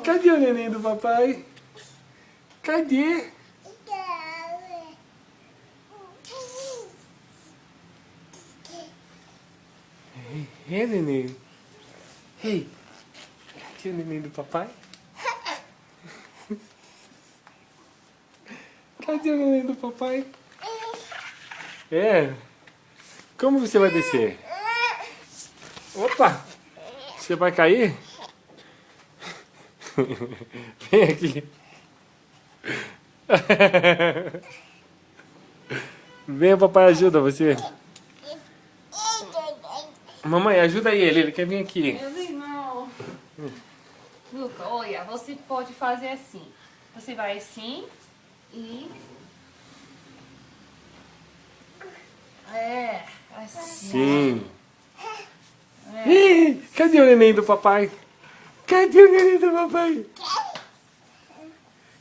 Cadê o neném do papai? Cadê? É, neném? Ei, cadê o neném do papai? Cadê o neném do papai? É? Como você vai descer? Opa! Você vai cair? Vem aqui. Vem, papai ajuda você. Mamãe, ajuda ele quer vir aqui. Meu irmão. Luca, olha, você pode fazer assim. Você vai assim e... assim. Sim. Ih, cadê o neném do papai? Cadê o neném do papai?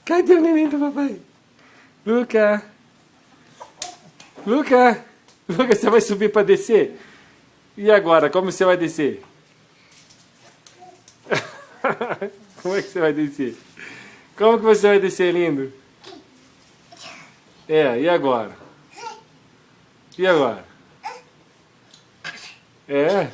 Cadê o neném do papai? Luca! Luca! Luca, você vai subir para descer? E agora, como você vai descer? Como é que você vai descer? Como que você vai descer, lindo? É, e agora? E agora? É?